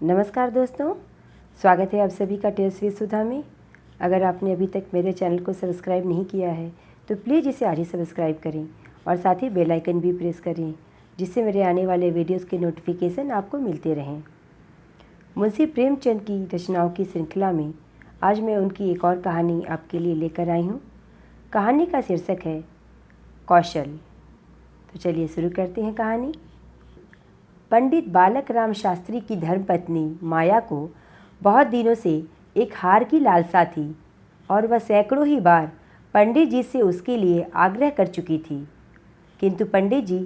नमस्कार दोस्तों, स्वागत है आप सभी का टेस्ट विद सुधा में। अगर आपने अभी तक मेरे चैनल को सब्सक्राइब नहीं किया है तो प्लीज़ इसे आज ही सब्सक्राइब करें और साथ ही बेल आइकन भी प्रेस करें, जिससे मेरे आने वाले वीडियोस के नोटिफिकेशन आपको मिलते रहें। मुंशी प्रेमचंद की रचनाओं की श्रृंखला में आज मैं उनकी एक और कहानी आपके लिए लेकर आई हूँ। कहानी का शीर्षक है कौशल। तो चलिए शुरू करते हैं कहानी। पंडित बालक राम शास्त्री की धर्मपत्नी माया को बहुत दिनों से एक हार की लालसा थी और वह सैकड़ों ही बार पंडित जी से उसके लिए आग्रह कर चुकी थी, किंतु पंडित जी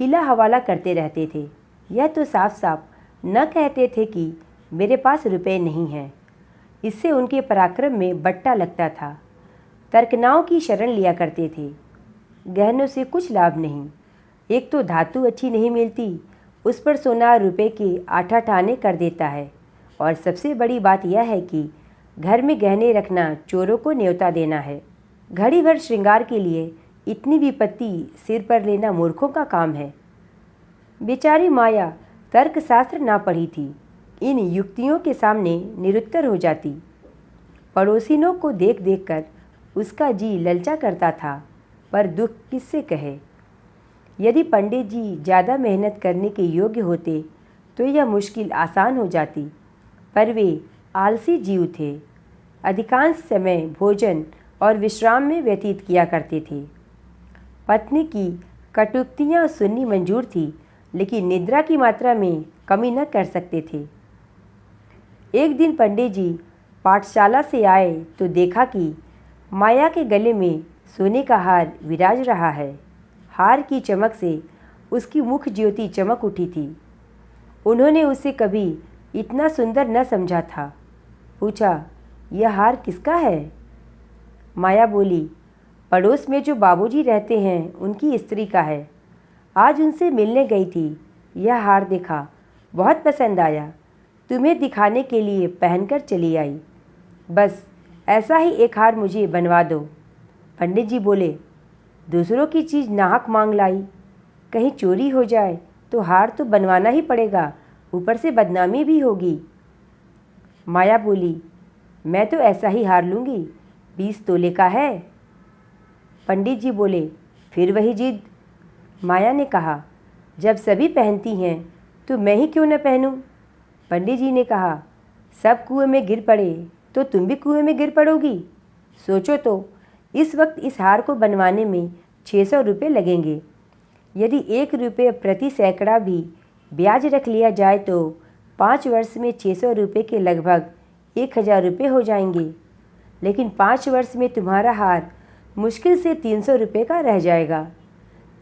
हिला हवाला करते रहते थे। यह तो साफ साफ न कहते थे कि मेरे पास रुपए नहीं हैं। इससे उनके पराक्रम में बट्टा लगता था। तर्कनाओं की शरण लिया करते थे। गहनों से कुछ लाभ नहीं, एक तो धातु अच्छी नहीं मिलती, उस पर सोनार रुपए के 8-8 आने कर देता है, और सबसे बड़ी बात यह है कि घर में गहने रखना चोरों को न्योता देना है। घड़ी भर श्रृंगार के लिए इतनी विपत्ति सिर पर लेना मूर्खों का काम है। बेचारी माया तर्कशास्त्र ना पढ़ी थी, इन युक्तियों के सामने निरुत्तर हो जाती। पड़ोसिनों को देख देख कर उसका जी ललचा करता था, पर दुख किससे कहे। यदि पंडित जी ज़्यादा मेहनत करने के योग्य होते तो यह मुश्किल आसान हो जाती, पर वे आलसी जीव थे। अधिकांश समय भोजन और विश्राम में व्यतीत किया करते थे। पत्नी की कटुक्तियाँ सुननी मंजूर थी, लेकिन निद्रा की मात्रा में कमी न कर सकते थे। एक दिन पंडित जी पाठशाला से आए तो देखा कि माया के गले में सोने का हार विराज रहा है। हार की चमक से उसकी मुख ज्योति चमक उठी थी। उन्होंने उसे कभी इतना सुंदर न समझा था। पूछा, यह हार किसका है? माया बोली, पड़ोस में जो बाबूजी रहते हैं उनकी स्त्री का है। आज उनसे मिलने गई थी, यह हार देखा, बहुत पसंद आया, तुम्हें दिखाने के लिए पहनकर चली आई। बस ऐसा ही एक हार मुझे बनवा दो। पंडित जी बोले, दूसरों की चीज़ नाहक मांग लाई, कहीं चोरी हो जाए तो हार तो बनवाना ही पड़ेगा, ऊपर से बदनामी भी होगी। माया बोली, मैं तो ऐसा ही हार लूँगी, 20 तोले का है। पंडित जी बोले, फिर वही जिद। माया ने कहा, जब सभी पहनती हैं तो मैं ही क्यों न पहनूं? पंडित जी ने कहा, सब कुएं में गिर पड़े तो तुम भी कुएं में गिर पड़ोगी। सोचो तो, इस वक्त इस हार को बनवाने में 600 रुपये लगेंगे। यदि 1 रुपये प्रति सैकड़ा भी ब्याज रख लिया जाए तो 5 वर्ष में 600 रुपये के लगभग 1000 रुपये हो जाएंगे। लेकिन 5 वर्ष में तुम्हारा हार मुश्किल से 300 रुपये का रह जाएगा।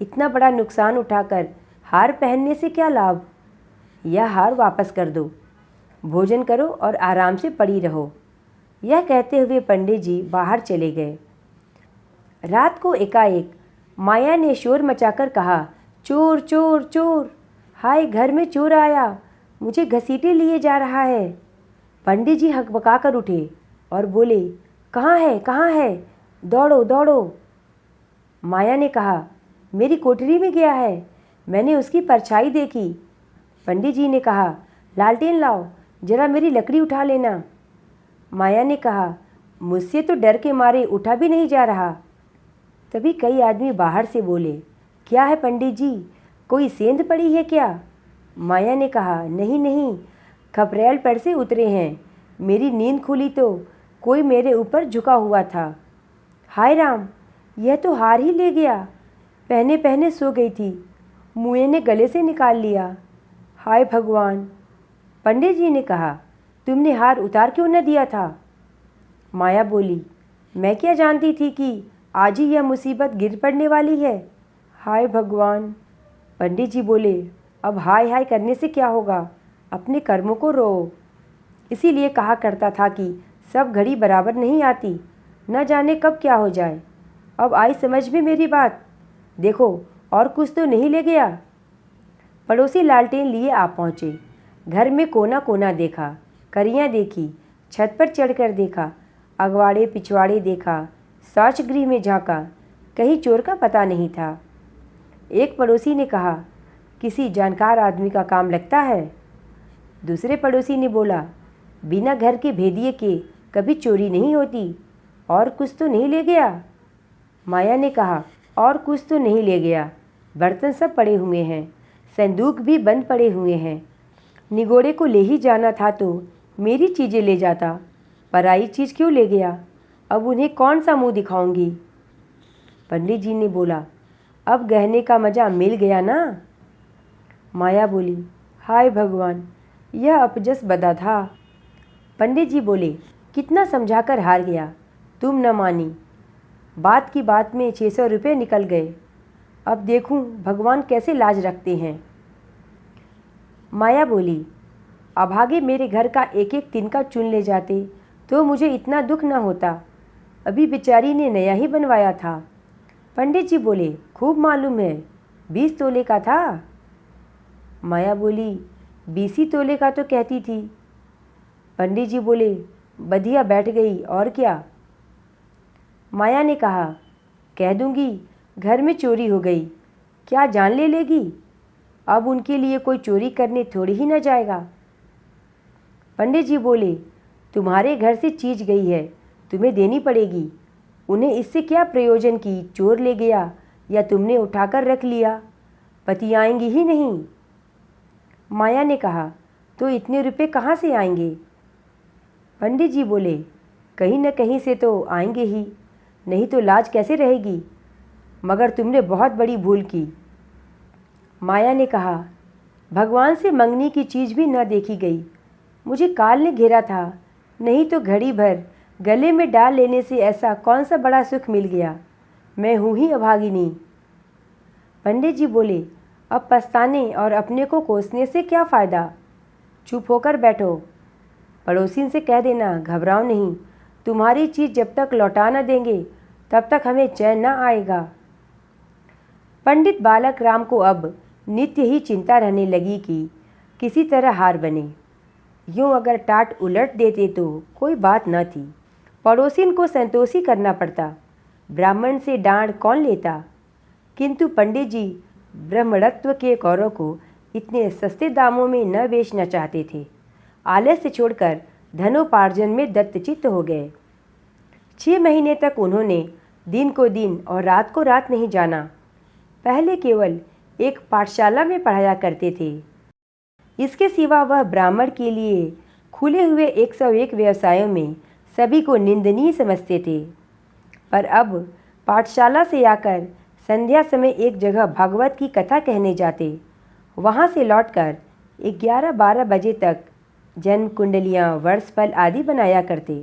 इतना बड़ा नुकसान उठाकर हार पहनने से क्या लाभ? यह हार वापस कर दो, भोजन करो और आराम से पड़ी रहो। यह कहते हुए पंडित जी बाहर चले गए। रात को एकाएक माया ने शोर मचाकर कहा, चोर चोर चोर, हाय घर में चोर आया, मुझे घसीटे लिए जा रहा है। पंडित जी हकबका कर उठे और बोले, कहाँ है कहाँ है, दौड़ो दौड़ो। माया ने कहा, मेरी कोठरी में गया है, मैंने उसकी परछाई देखी। पंडित जी ने कहा, लालटेन लाओ, जरा मेरी लकड़ी उठा लेना। माया ने कहा, मुझसे तो डर के मारे उठा भी नहीं जा रहा। तभी कई आदमी बाहर से बोले, क्या है पंडित जी, कोई सेंध पड़ी है क्या? माया ने कहा, नहीं नहीं, खपरेल पर से उतरे हैं, मेरी नींद खुली तो कोई मेरे ऊपर झुका हुआ था। हाय राम, यह तो हार ही ले गया, पहने पहने सो गई थी, मुए ने गले से निकाल लिया। हाय भगवान। पंडित जी ने कहा, तुमने हार उतार क्यों न दिया था? माया बोली, मैं क्या जानती थी कि आज ही यह मुसीबत गिर पड़ने वाली है। हाय भगवान। पंडित जी बोले, अब हाय हाय करने से क्या होगा, अपने कर्मों को रो। इसीलिए कहा करता था कि सब घड़ी बराबर नहीं आती, न जाने कब क्या हो जाए। अब आई समझ में मेरी बात। देखो, और कुछ तो नहीं ले गया। पड़ोसी लालटेन लिए आ पहुँचे। घर में कोना कोना देखा, करियाँ देखी, छत पर चढ़कर देखा, अगवाड़े पिछवाड़े देखा, शौच गृह में झाँका, कहीं चोर का पता नहीं था। एक पड़ोसी ने कहा, किसी जानकार आदमी का काम लगता है। दूसरे पड़ोसी ने बोला, बिना घर के भेदिए के कभी चोरी नहीं होती। और कुछ तो नहीं ले गया? माया ने कहा, और कुछ तो नहीं ले गया। बर्तन सब पड़े हुए हैं, संदूक भी बंद पड़े हुए हैं। निगोड़े को ले ही जाना था तो मेरी चीज़ें ले जाता, पराई चीज़ क्यों ले गया? अब उन्हें कौन सा मुंह दिखाऊंगी? पंडित जी ने बोला, अब गहने का मज़ा मिल गया ना? माया बोली, हाय भगवान, यह अपजस बदा था। पंडित जी बोले, कितना समझाकर हार गया, तुम न मानी। बात की बात में 600 रुपये निकल गए। अब देखूं भगवान कैसे लाज रखते हैं। माया बोली, अभागे मेरे घर का एक एक तिनका चुन ले जाते तो मुझे इतना दुख न होता। अभी बेचारी ने नया ही बनवाया था। पंडित जी बोले, खूब मालूम है, 20 तोले का था। माया बोली, 20 ही तोले का तो कहती थी। पंडित जी बोले, बधिया बैठ गई और क्या। माया ने कहा, कह दूंगी घर में चोरी हो गई, क्या जान ले लेगी? अब उनके लिए कोई चोरी करने थोड़ी ही न जाएगा। पंडित जी बोले, तुम्हारे घर से चीज़ गई है, तुम्हें देनी पड़ेगी। उन्हें इससे क्या प्रयोजन कि चोर ले गया या तुमने उठाकर रख लिया, पति आएंगी ही नहीं। माया ने कहा, तो इतने रुपए कहाँ से आएंगे? पंडित जी बोले, कहीं न कहीं से तो आएंगे ही, नहीं तो लाज कैसे रहेगी। मगर तुमने बहुत बड़ी भूल की। माया ने कहा, भगवान से मंगनी की चीज़ भी न देखी गई। मुझे काल ने घेरा था, नहीं तो घड़ी भर गले में डाल लेने से ऐसा कौन सा बड़ा सुख मिल गया। मैं हूँ ही अभागिनी। पंडित जी बोले, अब पछताने और अपने को कोसने से क्या फ़ायदा, चुप होकर बैठो। पड़ोसिन से कह देना, घबराओ नहीं, तुम्हारी चीज़ जब तक लौटा न देंगे तब तक हमें चैन न आएगा। पंडित बालक राम को अब नित्य ही चिंता रहने लगी कि किसी तरह हार बने। यूँ अगर टाट उलट देते तो कोई बात न थी, पड़ोसिन को संतोषी करना पड़ता, ब्राह्मण से डांड कौन लेता। किंतु पंडित जी ब्राह्मणत्व के कौरों को इतने सस्ते दामों में न बेचना चाहते थे। आलस्य छोड़कर धनोपार्जन में दत्तचित्त हो गए। 6 महीने तक उन्होंने दिन को दिन और रात को रात नहीं जाना। पहले केवल एक पाठशाला में पढ़ाया करते थे। इसके सिवा वह ब्राह्मण के लिए खुले हुए 101 व्यवसायों में सभी को निंदनीय समझते थे। पर अब पाठशाला से आकर संध्या समय एक जगह भागवत की कथा कहने जाते। वहाँ से लौटकर 11-12 बजे तक जन्म कुंडलियाँ, वर्षफल आदि बनाया करते।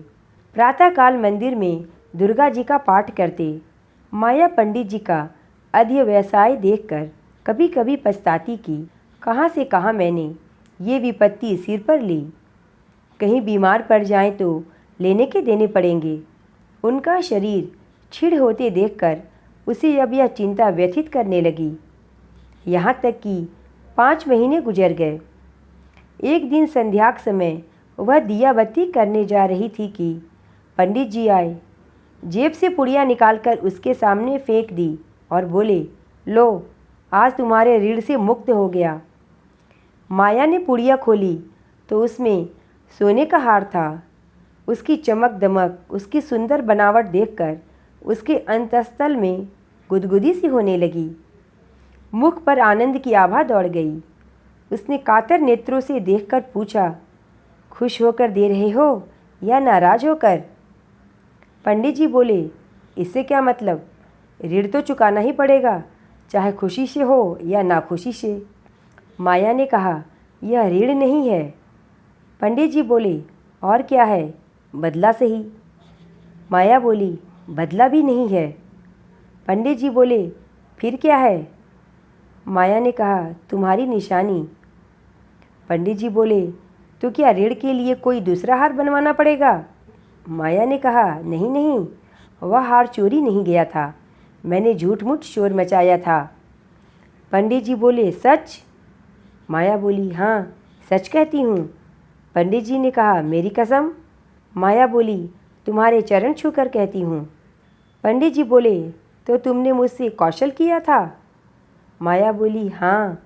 प्रातःकाल मंदिर में दुर्गा जी का पाठ करते। माया पंडित जी का अध्यवसाय देखकर कभी कभी पछताती कि कहाँ से कहाँ मैंने ये विपत्ति सिर पर ली। कहीं बीमार पड़ जाएं तो लेने के देने पड़ेंगे। उनका शरीर छिड़ होते देखकर उसे अब यह चिंता व्यथित करने लगी। यहाँ तक कि 5 महीने गुजर गए। एक दिन संध्या समय वह दिया बत्ती करने जा रही थी कि पंडित जी आए। जेब से पुड़िया निकालकर उसके सामने फेंक दी और बोले, लो, आज तुम्हारे ऋण से मुक्त हो गया। माया ने पुड़िया खोली तो उसमें सोने का हार था। उसकी चमक दमक, उसकी सुंदर बनावट देखकर उसके अंतस्थल में गुदगुदी सी होने लगी। मुख पर आनंद की आभा दौड़ गई। उसने कातर नेत्रों से देखकर पूछा, खुश होकर दे रहे हो या नाराज होकर? पंडित जी बोले, इससे क्या मतलब, ऋण तो चुकाना ही पड़ेगा, चाहे खुशी से हो या नाखुशी से। माया ने कहा, यह ऋण नहीं है। पंडित जी बोले, और क्या है, बदला सही। माया बोली, बदला भी नहीं है। पंडित जी बोले, फिर क्या है? माया ने कहा, तुम्हारी निशानी। पंडित जी बोले, तो क्या ऋण के लिए कोई दूसरा हार बनवाना पड़ेगा? माया ने कहा, नहीं नहीं, वह हार चोरी नहीं गया था, मैंने झूठ मूठ शोर मचाया था। पंडित जी बोले, सच? माया बोली, हाँ, सच कहती हूँ। पंडित जी ने कहा, मेरी कसम? माया बोली, तुम्हारे चरण छूकर कहती हूँ। पंडित जी बोले, तो तुमने मुझसे कौशल किया था? माया बोली, हाँ।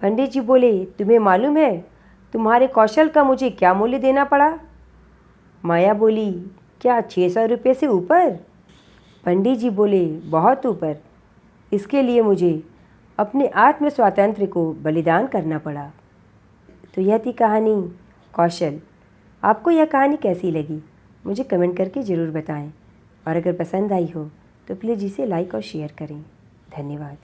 पंडित जी बोले, तुम्हें मालूम है तुम्हारे कौशल का मुझे क्या मूल्य देना पड़ा? माया बोली, क्या 600 रुपये से ऊपर? पंडित जी बोले, बहुत ऊपर। इसके लिए मुझे अपने आत्म स्वातंत्र्य को बलिदान करना पड़ा। तो यह थी कहानी कौशल। आपको यह कहानी कैसी लगी मुझे कमेंट करके ज़रूर बताएं, और अगर पसंद आई हो तो प्लीज़ इसे लाइक और शेयर करें। धन्यवाद।